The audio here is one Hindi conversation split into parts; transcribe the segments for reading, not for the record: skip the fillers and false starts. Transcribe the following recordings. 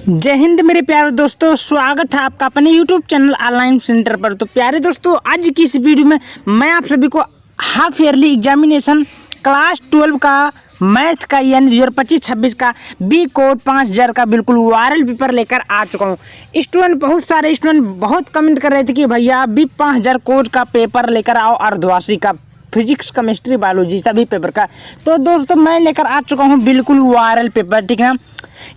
जय हिंद मेरे प्यारे दोस्तों, स्वागत है आपका अपने YouTube चैनल ऑनलाइन सेंटर पर। तो प्यारे दोस्तों, आज की इस वीडियो में मैं आप सभी को हाफ ईयरली एग्जामिनेशन क्लास 12 का मैथ का यानी 2025-26 का बी कोड 5000 का बिल्कुल वायरल पेपर लेकर आ चुका हूँ। बहुत सारे स्टूडेंट बहुत कमेंट कर रहे थे कि भैया बी 5000 कोड का पेपर लेकर आओ, अर्धवार्षिक का फिजिक्स, केमिस्ट्री, बायोलॉजी सभी पेपर का। तो दोस्तों मैं लेकर आ चुका हूँ बिल्कुल वायरल पेपर, ठीक है ना।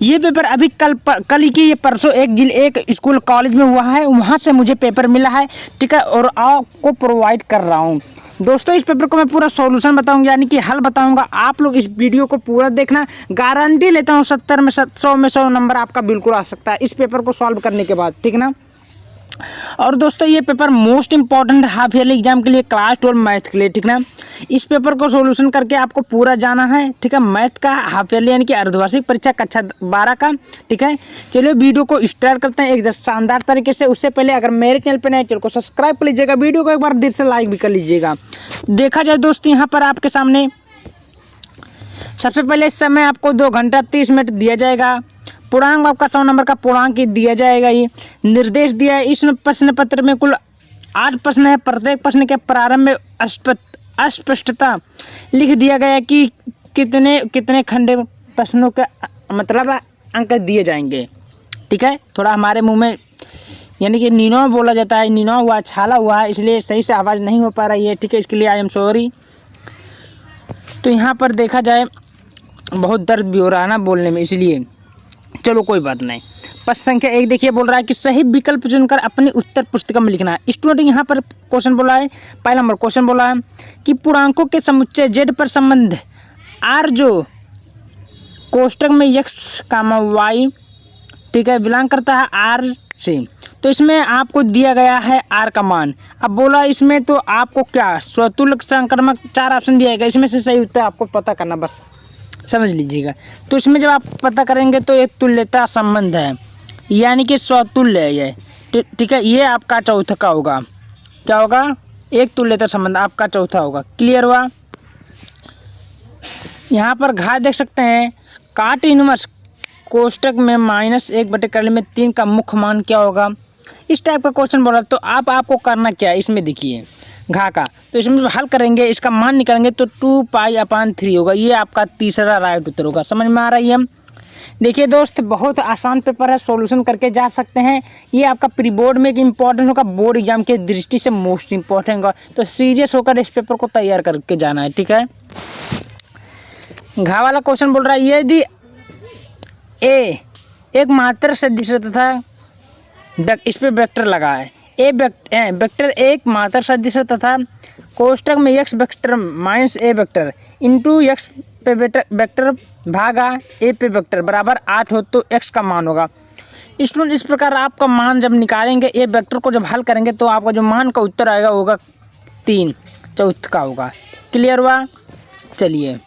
ये पेपर अभी कल ही की ये परसों एक स्कूल कॉलेज में हुआ है, वहाँ से मुझे पेपर मिला है, ठीक है, और आपको प्रोवाइड कर रहा हूँ। दोस्तों इस पेपर को मैं पूरा सॉल्यूशन बताऊंगा, यानी कि हल बताऊंगा। आप लोग इस वीडियो को पूरा देखना, गारंटी लेता हूँ 70 में 100 नंबर आपका बिल्कुल आ सकता है इस पेपर को सॉल्व करने के बाद, ठीक है ना। और दोस्तों ये paper most important half yearly exam के लिए, क्लास 12 मैथ के लिए, ठीक ना। इस पेपर को सॉल्यूशन करके आपको पूरा जाना है, ठीक है, मैथ का हाफ ईयरली यानी कि अर्धवार्षिक परीक्षा कक्षा 12 का, ठीक है। चलिए वीडियो को स्टार्ट करते हैं एक शानदार तरीके से। उससे पहले अगर मेरे चैनल पर नए, चैनल को सब्सक्राइब कर लीजिएगा, वीडियो को एक बार दिल से लाइक भी कर लीजिएगा। देखा जाए दोस्तों यहाँ पर आपके सामने सबसे पहले इस समय आपको 2 घंटा 30 मिनट दिया जाएगा। पूर्णांक आपका 100 नंबर का पूर्णांक दिया जाएगा। ये निर्देश दिया है। इस प्रश्न पत्र में कुल 8 प्रश्न है। प्रत्येक प्रश्न के प्रारंभ में अस्पष्टता लिख दिया गया है कि कितने खंडे प्रश्नों के मतलब अंक दिए जाएंगे, ठीक है। थोड़ा हमारे मुंह में यानी कि नीनो बोला जाता है, नीनो हुआ, छाला हुआ है, इसलिए सही से आवाज़ नहीं हो पा रही है, ठीक है। इसके लिए आई एम सॉरी। तो यहाँ पर देखा जाए बहुत दर्द भी हो रहा है ना बोलने में, इसलिए चलो कोई बात नहीं। प्रश्न संख्या 1 देखिए, बोल रहा है कि सही विकल्प चुनकर अपनी उत्तर पुस्तिका में लिखना है। स्टूडेंट यहाँ पर क्वेश्चन बोला है, पहला नंबर क्वेश्चन बोला है कि पूर्णांकों के समुच्चय z पर संबंध r जो कोष्टक में x, y, ठीक है, बिलोंग करता है r से। तो इसमें आपको दिया गया है r का मान। अब बोला इसमें तो आपको क्या स्वतुल्य संक्रमक 4 ऑप्शन दिया गया, इसमें से सही उत्तर आपको पता करना, बस समझ लीजिएगा। तो इसमें जब आप पता करेंगे तो एक तुल्यता संबंध है, यानी कि स्वतुल्य है ये, ठीक है। ये आपका चौथा का होगा, क्या होगा, एक तुल्यता संबंध आपका चौथा होगा। क्लियर हुआ। यहाँ पर घा देख सकते हैं, काट इनवर्स कोष्टक में -1/3 का मुख्य मान क्या होगा। इस टाइप का क्वेश्चन बोला तो आपको करना क्या है, इसमें देखिए घा का, तो इसमें हल करेंगे, इसका मान निकालेंगे तो 2π/3 होगा। ये आपका तीसरा राइट उत्तर होगा। समझ में आ रही है। देखिए दोस्त, बहुत आसान पेपर है, सॉल्यूशन करके जा सकते हैं। ये आपका प्री बोर्ड में एक इम्पॉर्टेंट होगा, बोर्ड एग्जाम के दृष्टि से मोस्ट इम्पॉर्टेंट होगा। तो सीरियस होकर इस पेपर को तैयार करके जाना है, ठीक है। घा वाला क्वेश्चन बोल रहा है, यदि ए एक मात्र सदिश तथा इस पर वेक्टर लगा है, वेक्टर एक मात्र सदिश तथा कोष्टक में x vector minus a vector into x पे वेक्टर भागा a पे वेक्टर बराबर 8 हो तो x का मान होगा। स्टूडेंट इस प्रकार आपका मान जब निकालेंगे, a वेक्टर को जब हल करेंगे तो आपका जो मान का उत्तर आएगा होगा 3, चौथ का होगा। क्लियर हुआ। चलिए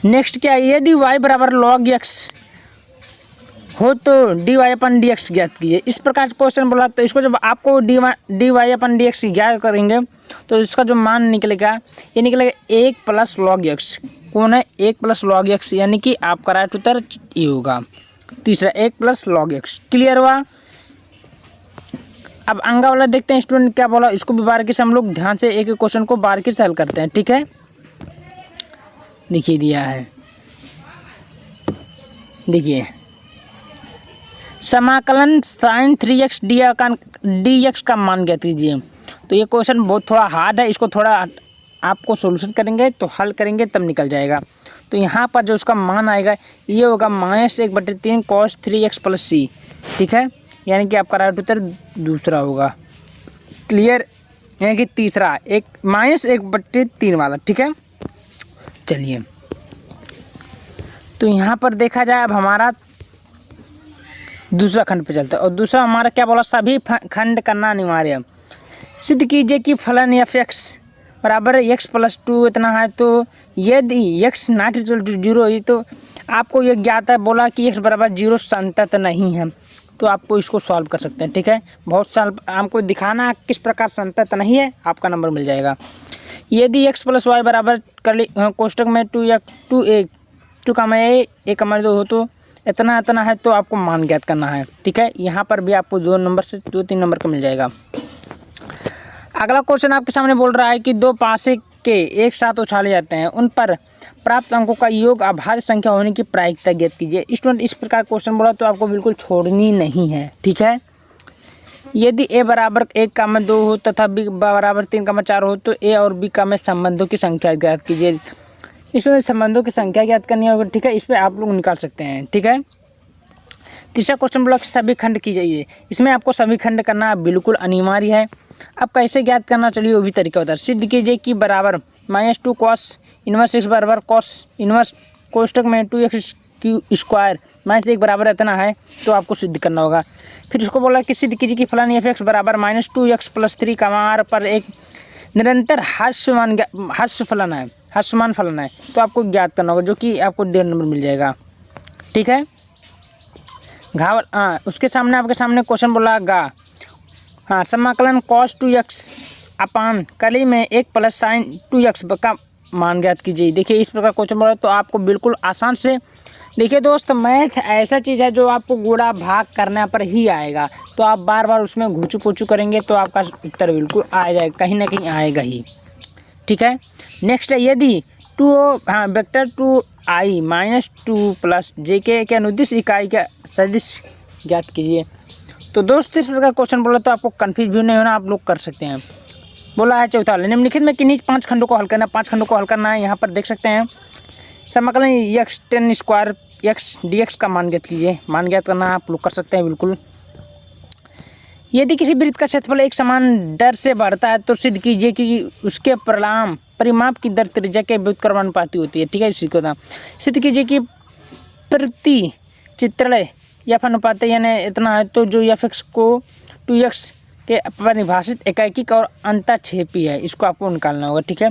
नेक्स्ट क्या है, यदि y बराबर log x हो तो dy/dx ज्ञात कीजिए। इस प्रकार क्वेश्चन बोला तो इसको जब आपको dy/dx ज्ञात करेंगे तो इसका जो मान निकलेगा ये निकलेगा 1 + log x। कौन है 1 + log x, यानी कि आपका राइट उत्तर ये होगा तीसरा 1 + log x। क्लियर हुआ। अब अंगा वाला देखते हैं स्टूडेंट क्या बोला, इसको भी बारीकी से हम लोग ध्यान से एक एक क्वेश्चन को बारीकी से हल करते हैं, ठीक है। देखिए दिया है, देखिए समाकलन sin 3x dx का मान ज्ञात कीजिए। तो ये क्वेश्चन बहुत थोड़ा हार्ड है, इसको थोड़ा आपको सॉल्यूशन करेंगे तो हल करेंगे तब निकल जाएगा। तो यहाँ पर जो उसका मान आएगा ये होगा -1/3 cos 3x + c, ठीक है, यानी कि आपका राइट उत्तर दूसरा होगा। क्लियर, यानी कि तीसरा एक -1/3 वाला, ठीक है। चलिए तो यहाँ पर देखा जाए अब हमारा दूसरा खंड पे चलता है, और दूसरा हमारा क्या बोला, सभी खंड करना अनिवार्य। सिद्ध कीजिए कि फलन f(x) बराबर x + 2 इतना है, तो यदि x ≠ 0 है तो आपको ये ज्ञात है, बोला कि x बराबर 0 संतत नहीं है, तो आपको इसको सॉल्व कर सकते हैं, ठीक है। बहुत साल हमको दिखाना किस प्रकार संतत नहीं है, आपका नंबर मिल जाएगा। यदि x + y बराबर कर कोष्टक में 2 का मैं 1 2 हो तो इतना इतना है तो आपको मान ज्ञात करना है। ठीक है, यहाँ पर भी आपको 2 नंबर से 2-3 नंबर का मिल जाएगा। अगला क्वेश्चन आपके सामने बोल रहा है कि 2 पासे के एक साथ उछाले जाते हैं, उन पर प्राप्त अंकों का योग अभाज्य संख्या होने की प्रायिकता ज्ञात कीजिए। स्टूडेंट इस प्रकार क्वेश्चन बोला तो आपको बिल्कुल छोड़नी नहीं है। ठीक है, यदि a बराबर 1,2 हो तथा b बराबर 3,4 हो तो a और b का में संबंधों की संख्या ज्ञात कीजिए। इसमें संबंधों की संख्या ज्ञात करनी होगी। ठीक है, इस पर आप लोग निकाल सकते हैं। ठीक है, तीसरा क्वेश्चन बोला सभी खंड कीजिए। इसमें आपको सभी खंड करना बिल्कुल अनिवार्य है। अब कैसे ज्ञात करना, चलिए वो भी तरीका बता। सिद्ध कीजिए कि बराबर -2 cos इनवर्स x बराबर cos इनवर्स कोष्टक में 2x क्यू स्क्वायर -1 बराबर इतना है, तो आपको सिद्ध करना होगा। फिर उसको बोला कि सिद्ध कीजिए कि फलन f(x) बराबर -2x + 3 r पर एक निरंतर ह्रासमान फलन है, तो आपको ज्ञात करना होगा, जो कि आपको 1.5 नंबर मिल जाएगा। ठीक है, उसके सामने आपके सामने क्वेश्चन बोला गा समाकलन cos 2x अपान कली में 1 + sin 2x का मान ज्ञात कीजिए। देखिए इस प्रकार क्वेश्चन बोला तो आपको बिल्कुल आसान से, देखिए दोस्त मैथ ऐसा चीज़ है जो आपको गुणा भाग करने पर ही आएगा, तो आप बार बार उसमें घुचू पुचू करेंगे तो आपका उत्तर बिल्कुल आ जाएगा, कहीं ना कहीं आएगा ही। ठीक है, नेक्स्ट है यदि वेक्टर 2i - 2 + jk के अनुदिश इकाई का सदिश ज्ञात कीजिए। तो दोस्त इस प्रकार क्वेश्चन बोला तो आपको कन्फ्यूज भी नहीं होना, आप लोग कर सकते हैं। बोला है चौथा निम्नलिखित में किन्हीं 5 खंडों को हल करना। 5 खंडों को हल करना है, यहाँ पर देख सकते हैं। समाकलन x tan square x dx का मान ज्ञात कीजिए। मान ज्ञात करना आप लोग कर सकते हैं बिल्कुल। यदि किसी वृत्त का क्षेत्रफल एक समान दर से बढ़ता है तो सिद्ध कीजिए कि उसके परिमाप की दर त्रिज्या के व्युत्क्रमानुपाती होती है। ठीक है, इसी को था सिद्ध कीजिए कि प्रति चित्रण f अनुपात यानी इतना है, तो जो f(x) को 2x के परिभाषित एकैकिक और अंतःक्षेपी है, इसको आपको निकालना होगा। ठीक है,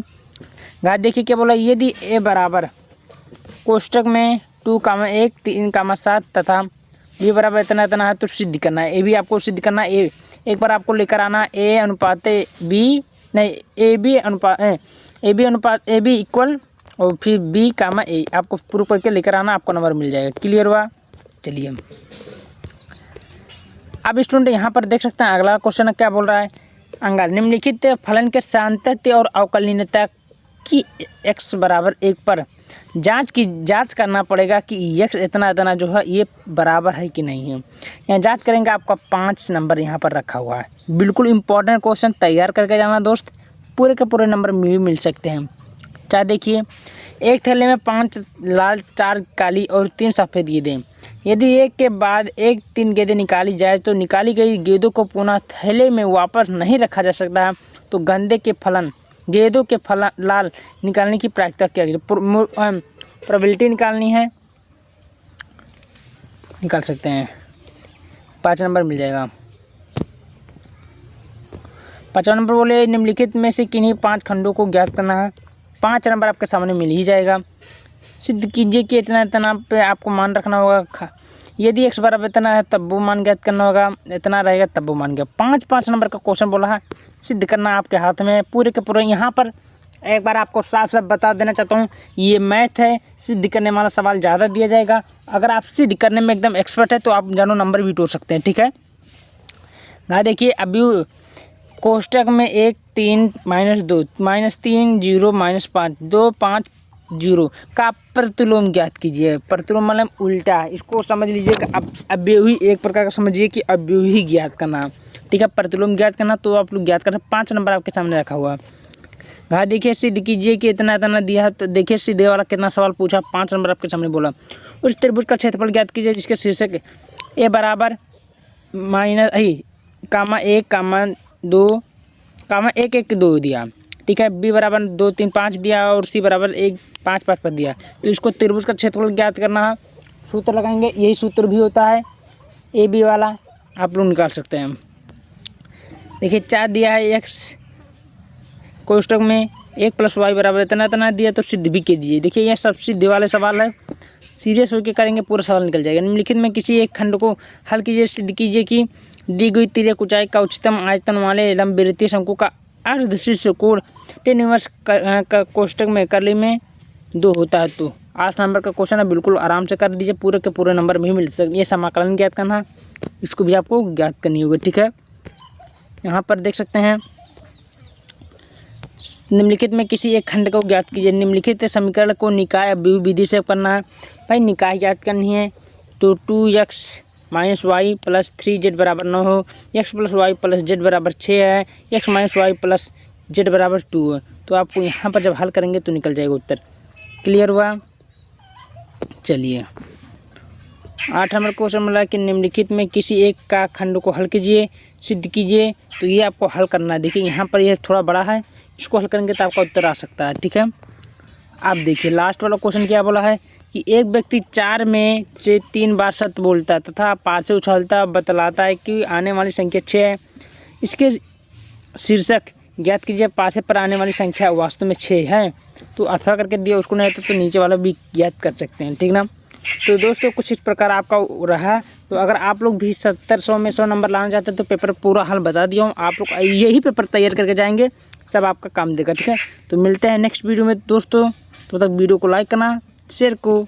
गाय देखिए क्या बोला, यदि a बराबर कोष्टक में 2,1 3,7 तथा b बराबर इतना इतना है तो सिद्ध करना है। ए भी आपको सिद्ध करना है। एक बार आपको लेकर आना a अनुपात b नहीं a b इक्वल और फिर b, a आपको प्रूफ करके लेकर आना, आपको नंबर मिल जाएगा। क्लियर हुआ? चलिए अब स्टूडेंट यहाँ पर देख सकते हैं अगला क्वेश्चन क्या बोल रहा है। अंगार निम्नलिखित फलन के सातत्य और अवकलनीयता की x बराबर 1 पर जांच करना पड़ेगा कि x इतना इतना जो है ये बराबर है कि नहीं है। यहाँ जांच करेंगे, आपका 5 नंबर यहाँ पर रखा हुआ है। बिल्कुल इंपॉर्टेंट क्वेश्चन तैयार करके जाना दोस्त, पूरे के पूरे नंबर भी मिल सकते हैं। चाहे देखिए एक थैले में 5 लाल 4 काली और 3 सफ़ेद गेंदें, यदि एक के बाद एक 3 गेंदें निकाली जाए तो निकाली गई गेंदों को पुनः थैले में वापस नहीं रखा जा सकता है, तो गेंदों के फलन लाल निकालने की प्रायिकता क्या है? प्रोबेबिलिटी निकालनी है, निकाल सकते हैं। 5 नंबर मिल जाएगा। 5 नंबर बोले निम्नलिखित में से किन्हीं 5 खंडों को ज्ञात करना है। 5 नंबर आपके सामने मिल ही जाएगा। सिद्ध कीजिए कि इतना इतना पे आपको मान रखना होगा। यदि x बराबर इतना है तब वो मान ज्ञात करना होगा, इतना रहेगा तब वो मान गया। 5 नंबर का क्वेश्चन बोला है, सिद्ध करना आपके हाथ में पूरे के पूरे। यहाँ पर एक बार आपको साफ साफ बता देना चाहता हूँ, ये मैथ है, सिद्ध करने वाला सवाल ज़्यादा दिया जाएगा। अगर आप सिद्ध करने में एकदम एक्सपर्ट है तो आप जानो नंबर भी तोड़ सकते हैं। ठीक है, यहाँ देखिए अभी कोष्टक में 1 3 -2 -3 0 -5 2 5 0 का प्रतिलोम ज्ञात कीजिए। प्रतिलोम मतलब उल्टा, इसको समझ लीजिए कि अब अव्ययी एक प्रकार का समझिए कि अव्ययी ज्ञात करना। ठीक है, प्रतिलोम ज्ञात करना तो आप लोग ज्ञात करना। 5 नंबर आपके सामने रखा हुआ है। हाँ देखिए सिद्ध कीजिए कि इतना इतना दिया है, तो देखिए सीधे वाला कितना सवाल पूछा। 5 नंबर आपके सामने बोला उस त्रिभुज का क्षेत्रफल ज्ञात कीजिए जिसके शीर्षक a बराबर -1 2 1 1 2 दिया। ठीक है, b बराबर 2 3 5 दिया और c बराबर 1 5 5 पर दिया। तो इसको त्रिभुज का क्षेत्रफल ज्ञात करना है, सूत्र लगाएंगे। यही सूत्र भी होता है ए बी वाला, आप लोग निकाल सकते हैं। देखिए 4 दिया है x कोष्टक में 1 + y बराबर इतना इतना दिया, तो सिद्ध भी कीजिए। देखिए यह सब सिद्ध वाले सवाल है, सीरियस होकर करेंगे पूरा सवाल निकल जाएगा। निम्नलिखित में किसी एक खंड को हल कीजिए। सिद्ध कीजिए कि दी गई तिर्यक ऊंचाई का उच्चतम आयतन वाले लंबवृत्तीय शंकु का अर्धशीर्ष कोण tan इनवर्स का कोष्टक में करली में 2 होता है। तो 8 नंबर का क्वेश्चन है, बिल्कुल आराम से कर दीजिए, पूरे के पूरे नंबर भी मिल सकते। ये समाकलन ज्ञात करना है, इसको भी आपको ज्ञात करनी होगी, ठीक है। यहाँ पर देख सकते हैं, निम्नलिखित में किसी एक खंड को ज्ञात कीजिए। निम्नलिखित समीकरण को निकाय विधि से करना है। भाई निकाय ज्ञात करनी है तो 2x - y + 3z = 9 हो, x + y + z = 6 है, x - y + z = 2 है। तो आपको यहाँ पर जब हल करेंगे तो निकल जाएगा उत्तर। क्लियर हुआ? चलिए 8 नंबर क्वेश्चन मिला कि निम्नलिखित में किसी एक का खंड को हल कीजिए, सिद्ध कीजिए। तो ये आपको हल करना है। देखिए यहाँ पर यह थोड़ा बड़ा है, इसको हल करेंगे तो आपका उत्तर आ सकता है, ठीक है। आप देखिए लास्ट वाला क्वेश्चन क्या बोला है कि एक व्यक्ति 4 में से 3 बार सत्य बोलता है तथा 5 से उछलता बतलाता है कि आने वाली संख्या 6 है। इसके शीर्षक ज्ञात कीजिए। 5 पर आने वाली संख्या वास्तव में 6 है। तो अथवा करके दिया, उसको नहीं तो नीचे वाला भी ज्ञात कर सकते हैं, ठीक ना। तो दोस्तों कुछ इस प्रकार आपका रहा। तो अगर आप लोग भी 70-100 में 100 नंबर लाना चाहते हैं तो पेपर पूरा हल बता दिया हूँ। आप लोग यही पेपर तैयार करके जाएंगे, सब आपका काम देगा, ठीक है। तो मिलते हैं नेक्स्ट वीडियो में दोस्तों। तो तक वीडियो को लाइक करना, शेयर को